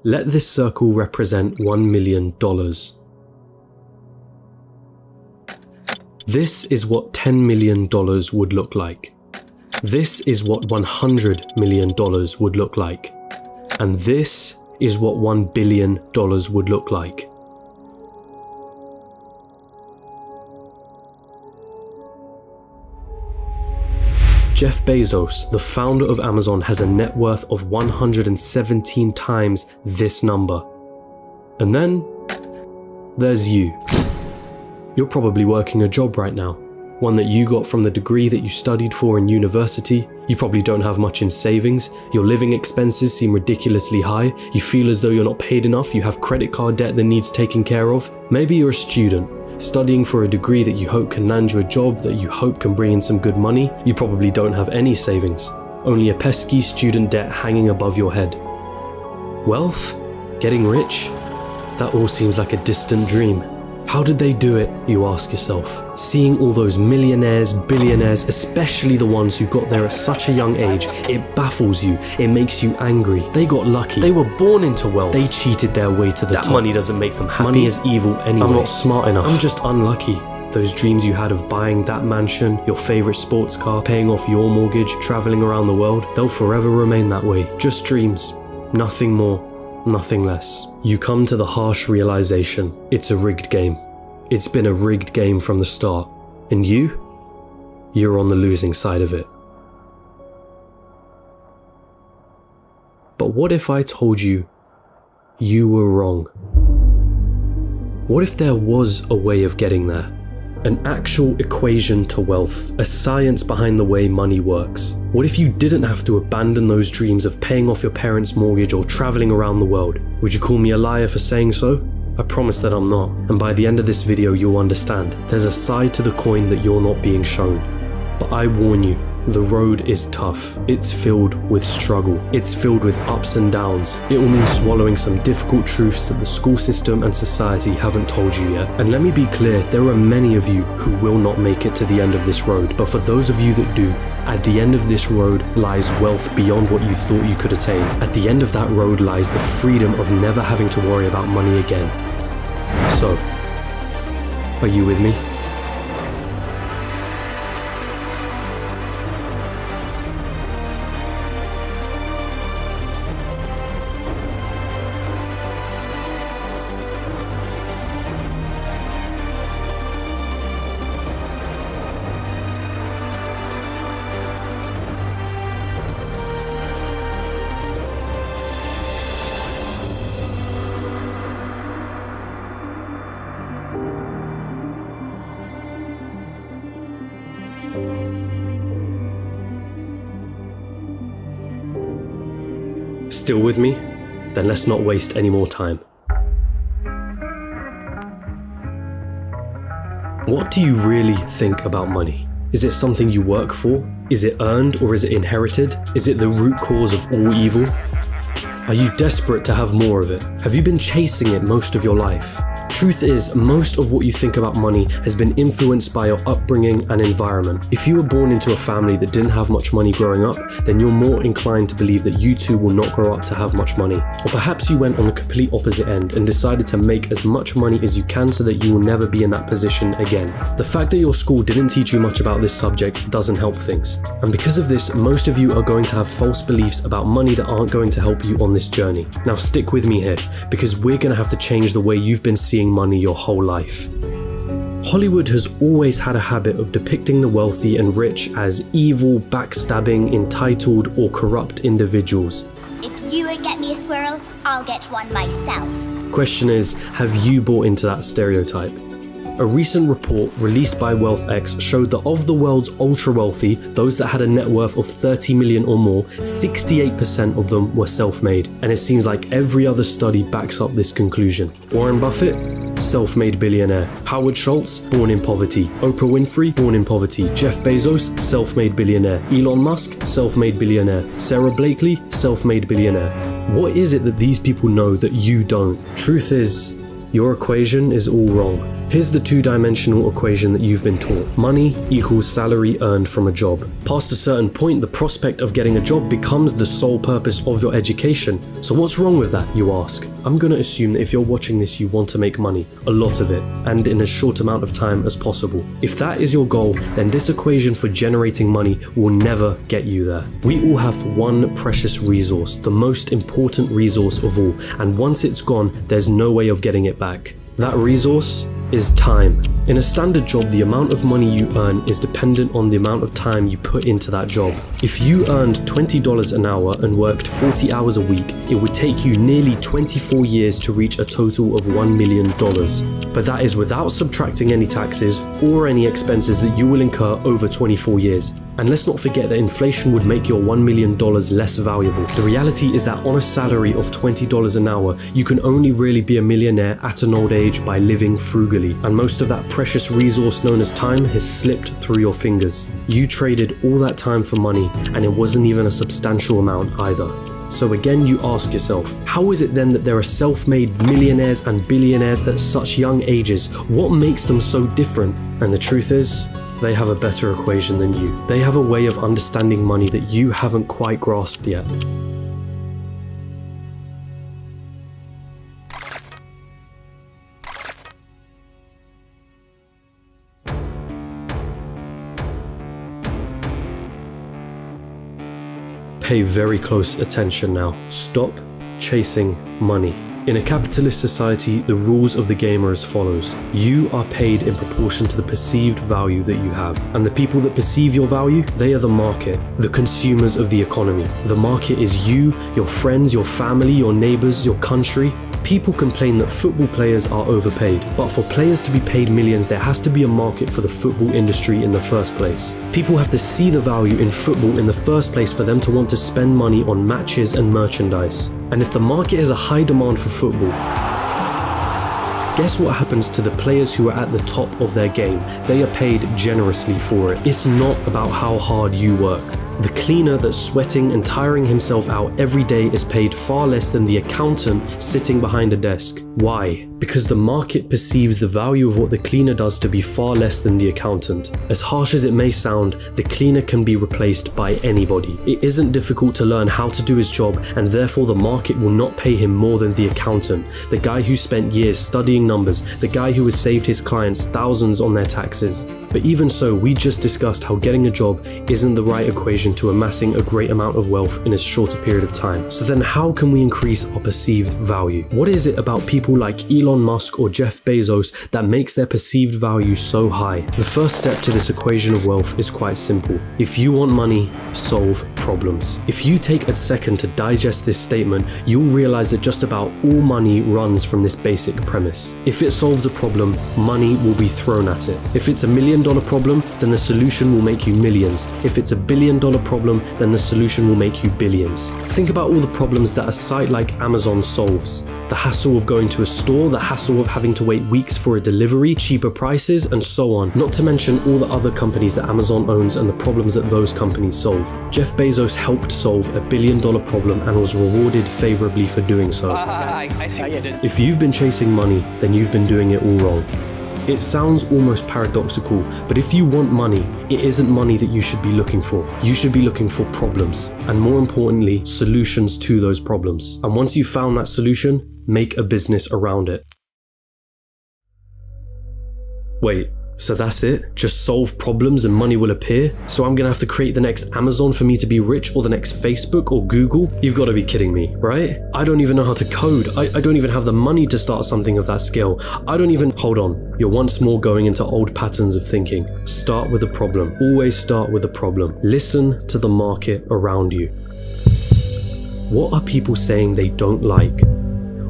Let this circle represent $1 million. This is what $10 million would look like. This is what $100 million would look like. And this is what $1 billion would look like. Jeff Bezos, the founder of Amazon, has a net worth of 117 times this number. And then there's you. You're probably working a job right now, one that you got from the degree that you studied for in university. You probably don't have much in savings. Your living expenses seem ridiculously high. You feel as though you're not paid enough. You have credit card debt that needs taken care of. Maybe you're a student, studying for a degree that you hope can land you a job that you hope can bring in some good money. You probably don't have any savings, only a pesky student debt hanging above your head. Wealth? Getting rich? That all seems like a distant dream. How did they do it, you ask yourself? Seeing all those millionaires, billionaires, especially the ones who got there at such a young age, it baffles you, it makes you angry. They got lucky. They were born into wealth. They cheated their way to the top. That money doesn't make them happy. Money is evil anyway. I'm not smart enough. I'm just unlucky. Those dreams you had of buying that mansion, your favorite sports car, paying off your mortgage, traveling around the world, they'll forever remain that way. Just dreams. Nothing more. Nothing less. You come to the harsh realization, it's a rigged game. It's been a rigged game from the start. And you're on the losing side of it. But what if I told you you were wrong? What if there was a way of getting there? An actual equation to wealth, a science behind the way money works. What if you didn't have to abandon those dreams of paying off your parents' mortgage or traveling around the world? Would you call me a liar for saying so? I promise that I'm not. And by the end of this video, you'll understand. There's a side to the coin that you're not being shown. But I warn you, the road is tough. It's filled with struggle. It's filled with ups and downs. It will mean swallowing some difficult truths that the school system and society haven't told you yet. And let me be clear, there are many of you who will not make it to the end of this road. But for those of you that do, at the end of this road lies wealth beyond what you thought you could attain. At the end of that road lies the freedom of never having to worry about money again. So, are you with me? Still with me? Then let's not waste any more time. What do you really think about money? Is it something you work for? Is it earned or is it inherited? Is it the root cause of all evil? Are you desperate to have more of it? Have you been chasing it most of your life? Truth is, most of what you think about money has been influenced by your upbringing and environment. If you were born into a family that didn't have much money growing up, then you're more inclined to believe that you too will not grow up to have much money. Or perhaps you went on the complete opposite end and decided to make as much money as you can so that you will never be in that position again. The fact that your school didn't teach you much about this subject doesn't help things. And because of this, most of you are going to have false beliefs about money that aren't going to help you on this journey. Now stick with me here, because we're going to have to change the way you've been seeing money your whole life. Hollywood has always had a habit of depicting the wealthy and rich as evil, backstabbing, entitled, or corrupt individuals. If you won't get me a squirrel, I'll get one myself. Question is, have you bought into that stereotype? A recent report released by WealthX showed that of the world's ultra-wealthy, those that had a net worth of 30 million or more, 68% of them were self-made. And it seems like every other study backs up this conclusion. Warren Buffett? Self-made billionaire. Howard Schultz? Born in poverty. Oprah Winfrey? Born in poverty. Jeff Bezos? Self-made billionaire. Elon Musk? Self-made billionaire. Sarah Blakely? Self-made billionaire. What is it that these people know that you don't? Truth is, your equation is all wrong. Here's the two-dimensional equation that you've been taught. Money equals salary earned from a job. Past a certain point, the prospect of getting a job becomes the sole purpose of your education. So what's wrong with that, you ask? I'm gonna assume that if you're watching this, you want to make money, a lot of it, and in as short amount of time as possible. If that is your goal, then this equation for generating money will never get you there. We all have one precious resource, the most important resource of all, and once it's gone, there's no way of getting it back. That resource is time. In a standard job, the amount of money you earn is dependent on the amount of time you put into that job. If you earned $20 an hour and worked 40 hours a week, it would take you nearly 24 years to reach a total of $1 million. But that is without subtracting any taxes or any expenses that you will incur over 24 years. And let's not forget that inflation would make your $1 million less valuable. The reality is that on a salary of $20 an hour, you can only really be a millionaire at an old age by living frugally. And most of that precious resource known as time has slipped through your fingers. You traded all that time for money, and it wasn't even a substantial amount either. So again, you ask yourself, how is it then that there are self-made millionaires and billionaires at such young ages? What makes them so different? And the truth is, they have a better equation than you. They have a way of understanding money that you haven't quite grasped yet. Pay very close attention now. Stop chasing money. In a capitalist society, the rules of the game are as follows. You are paid in proportion to the perceived value that you have. And the people that perceive your value, they are the market, the consumers of the economy. The market is you, your friends, your family, your neighbors, your country. People complain that football players are overpaid, but for players to be paid millions, there has to be a market for the football industry in the first place. People have to see the value in football in the first place for them to want to spend money on matches and merchandise. And if the market has a high demand for football, guess what happens to the players who are at the top of their game? They are paid generously for it. It's not about how hard you work. The cleaner that's sweating and tiring himself out every day is paid far less than the accountant sitting behind a desk. Why? Because the market perceives the value of what the cleaner does to be far less than the accountant. As harsh as it may sound, the cleaner can be replaced by anybody. It isn't difficult to learn how to do his job, and therefore the market will not pay him more than the accountant, the guy who spent years studying numbers, the guy who has saved his clients thousands on their taxes. But even so, we just discussed how getting a job isn't the right equation to amassing a great amount of wealth in a shorter period of time. So then how can we increase our perceived value? What is it about people like Elon Musk or Jeff Bezos that makes their perceived value so high? The first step to this equation of wealth is quite simple. If you want money, solve problems. If you take a second to digest this statement, you'll realize that just about all money runs from this basic premise. If it solves a problem, money will be thrown at it. If it's $1 million problem, then the solution will make you millions. If it's $1 billion problem, then the solution will make you billions. Think about all the problems that a site like Amazon solves. The hassle of going to a store, the hassle of having to wait weeks for a delivery, cheaper prices, and so on. Not to mention all the other companies that Amazon owns and the problems that those companies solve. Jeff Bezos helped solve $1 billion problem and was rewarded favorably for doing so. I see what you did. If you've been chasing money, then you've been doing it all wrong. It sounds almost paradoxical, but if you want money, it isn't money that you should be looking for. You should be looking for problems, and more importantly, solutions to those problems. And once you've found that solution, make a business around it. Wait, so that's it? Just solve problems and money will appear? So I'm gonna have to create the next Amazon for me to be rich, or the next Facebook or Google? You've gotta be kidding me, right? I don't even know how to code. I don't even have the money to start something of that scale. Hold on. You're once more going into old patterns of thinking. Start with a problem. Always start with a problem. Listen to the market around you. What are people saying they don't like?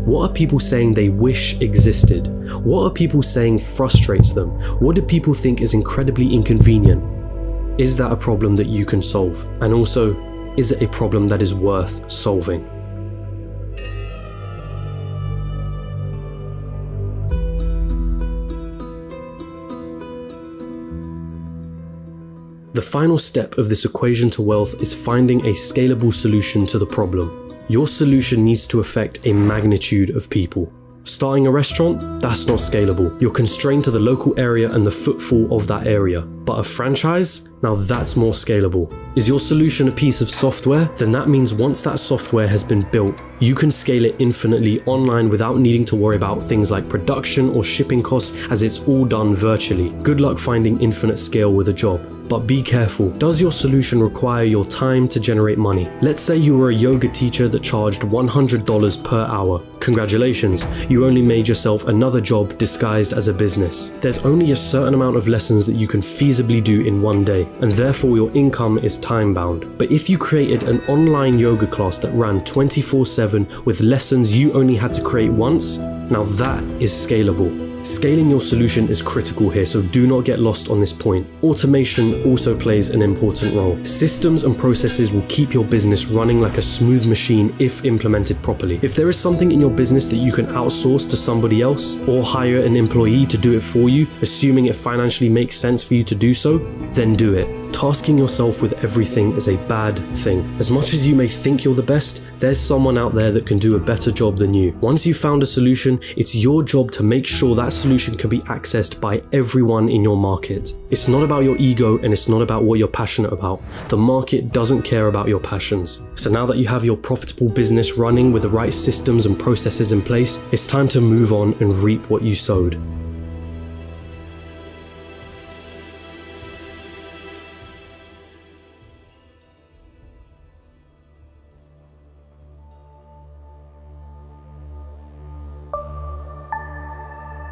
What are people saying they wish existed? What are people saying frustrates them? What do people think is incredibly inconvenient? Is that a problem that you can solve? And also, is it a problem that is worth solving? The final step of this equation to wealth is finding a scalable solution to the problem. Your solution needs to affect a magnitude of people. Starting a restaurant? That's not scalable. You're constrained to the local area and the footfall of that area. But a franchise? Now that's more scalable. Is your solution a piece of software? Then that means once that software has been built, you can scale it infinitely online without needing to worry about things like production or shipping costs, as it's all done virtually. Good luck finding infinite scale with a job. But be careful, does your solution require your time to generate money? Let's say you were a yoga teacher that charged $100 per hour. Congratulations, you only made yourself another job disguised as a business. There's only a certain amount of lessons that you can feasibly do in one day, and therefore your income is time bound. But if you created an online yoga class that ran 24/7 with lessons you only had to create once, now that is scalable. Scaling your solution is critical here, so do not get lost on this point. Automation also plays an important role. Systems and processes will keep your business running like a smooth machine if implemented properly. If there is something in your business that you can outsource to somebody else or hire an employee to do it for you, assuming it financially makes sense for you to do so, then do it. Tasking yourself with everything is a bad thing. As much as you may think you're the best, there's someone out there that can do a better job than you. Once you've found a solution, it's your job to make sure that solution can be accessed by everyone in your market. It's not about your ego and it's not about what you're passionate about. The market doesn't care about your passions. So now that you have your profitable business running with the right systems and processes in place, it's time to move on and reap what you sowed.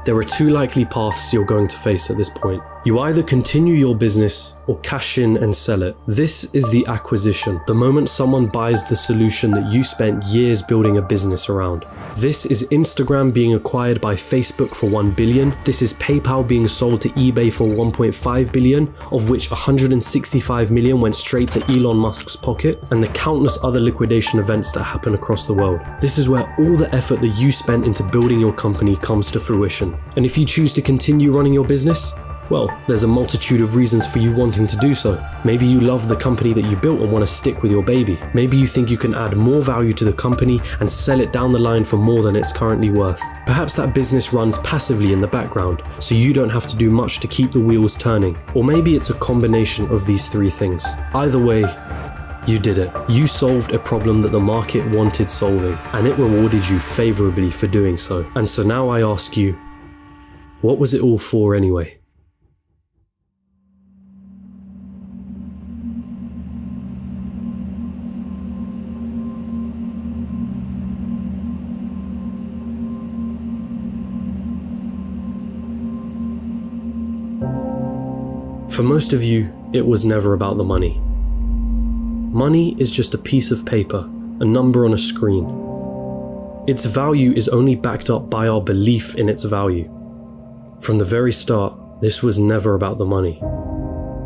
There are two likely paths you're going to face at this point. You either continue your business or cash in and sell it. This is the acquisition, the moment someone buys the solution that you spent years building a business around. This is Instagram being acquired by Facebook for $1 billion. This is PayPal being sold to eBay for $1.5 billion, of which $165 million went straight to Elon Musk's pocket, and the countless other liquidation events that happen across the world. This is where all the effort that you spent into building your company comes to fruition. And if you choose to continue running your business, well, there's a multitude of reasons for you wanting to do so. Maybe you love the company that you built and want to stick with your baby. Maybe you think you can add more value to the company and sell it down the line for more than it's currently worth. Perhaps that business runs passively in the background, so you don't have to do much to keep the wheels turning. Or maybe it's a combination of these three things. Either way, you did it. You solved a problem that the market wanted solving, and it rewarded you favorably for doing so. And so now I ask you, what was it all for anyway? For most of you, it was never about the money. Money is just a piece of paper, a number on a screen. Its value is only backed up by our belief in its value. From the very start, this was never about the money.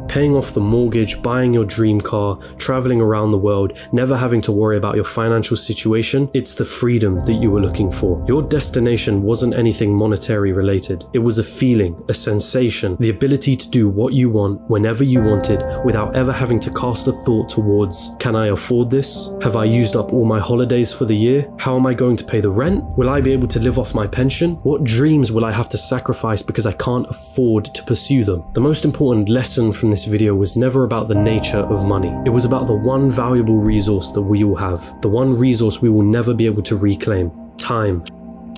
Paying off the mortgage, buying your dream car, traveling around the world, never having to worry about your financial situation, it's the freedom that you were looking for. Your destination wasn't anything monetary related. It was a feeling, a sensation, the ability to do what you want whenever you wanted without ever having to cast a thought towards, can I afford this? Have I used up all my holidays for the year? How am I going to pay the rent? Will I be able to live off my pension? What dreams will I have to sacrifice because I can't afford to pursue them? The most important lesson from this video was never about the nature of money. It was about the one valuable resource that we all have, the one resource we will never be able to reclaim: time.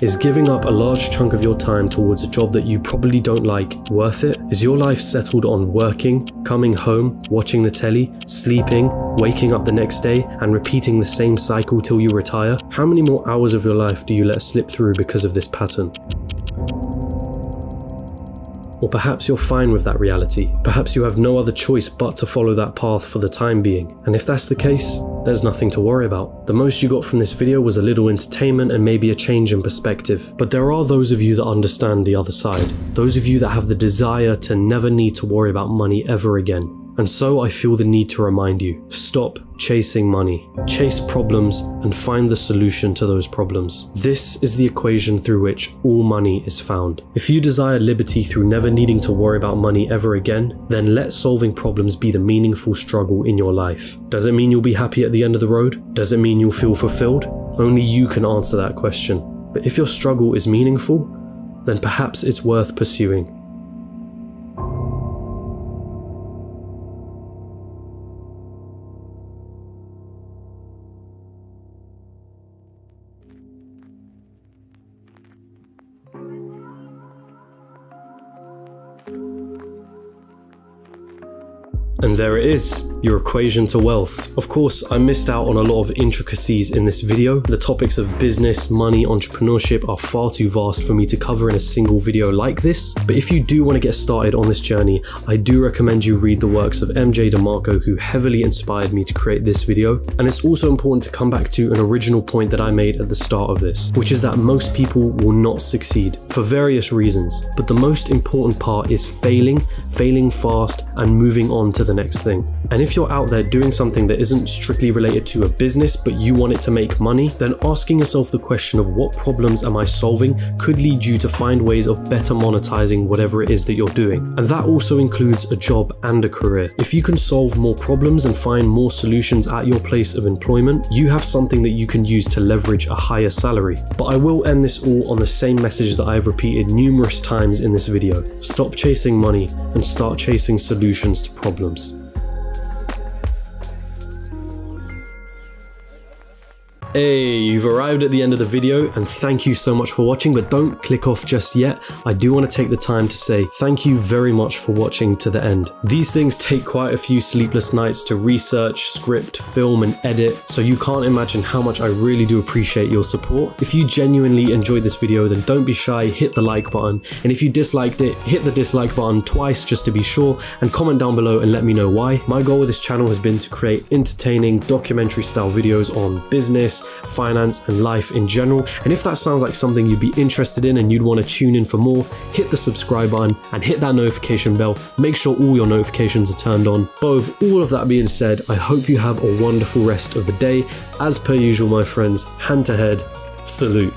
Is giving up a large chunk of your time towards a job that you probably don't like worth it? Is your life settled on working, coming home, watching the telly, sleeping, waking up the next day, and repeating the same cycle till you retire? How many more hours of your life do you let slip through because of this pattern? Or perhaps you're fine with that reality. Perhaps you have no other choice but to follow that path for the time being. And if that's the case, there's nothing to worry about. The most you got from this video was a little entertainment and maybe a change in perspective. But there are those of you that understand the other side. Those of you that have the desire to never need to worry about money ever again. And so I feel the need to remind you, stop chasing money. Chase problems and find the solution to those problems. This is the equation through which all money is found. If you desire liberty through never needing to worry about money ever again, then let solving problems be the meaningful struggle in your life. Does it mean you'll be happy at the end of the road? Does it mean you'll feel fulfilled? Only you can answer that question. But if your struggle is meaningful, then perhaps it's worth pursuing. And there it is, your equation to wealth. Of course, I missed out on a lot of intricacies in this video. The topics of business, money, entrepreneurship are far too vast for me to cover in a single video like this. But if you do want to get started on this journey, I do recommend you read the works of MJ DeMarco, who heavily inspired me to create this video. And it's also important to come back to an original point that I made at the start of this, which is that most people will not succeed for various reasons. But the most important part is failing fast, and moving on to the next thing. And if you're out there doing something that isn't strictly related to a business, but you want it to make money, then asking yourself the question of what problems am I solving could lead you to find ways of better monetizing whatever it is that you're doing. And that also includes a job and a career. If you can solve more problems and find more solutions at your place of employment, you have something that you can use to leverage a higher salary. But I will end this all on the same message that I have repeated numerous times in this video. Stop chasing money and start chasing solutions to problems. Hey, you've arrived at the end of the video, and thank you so much for watching, but don't click off just yet. I do want to take the time to say thank you very much for watching to the end. These things take quite a few sleepless nights to research, script, film, and edit, so you can't imagine how much I really do appreciate your support. If you genuinely enjoyed this video, then don't be shy, hit the like button, and if you disliked it, hit the dislike button twice just to be sure, and comment down below and let me know why. My goal with this channel has been to create entertaining documentary style videos on business, finance, and life in general. And if that sounds like something you'd be interested in and you'd want to tune in for more, hit the subscribe button and hit that notification bell. Make sure all your notifications are turned on. But with all of that being said, I hope you have a wonderful rest of the day. As per usual, my friends, hand to head, salute.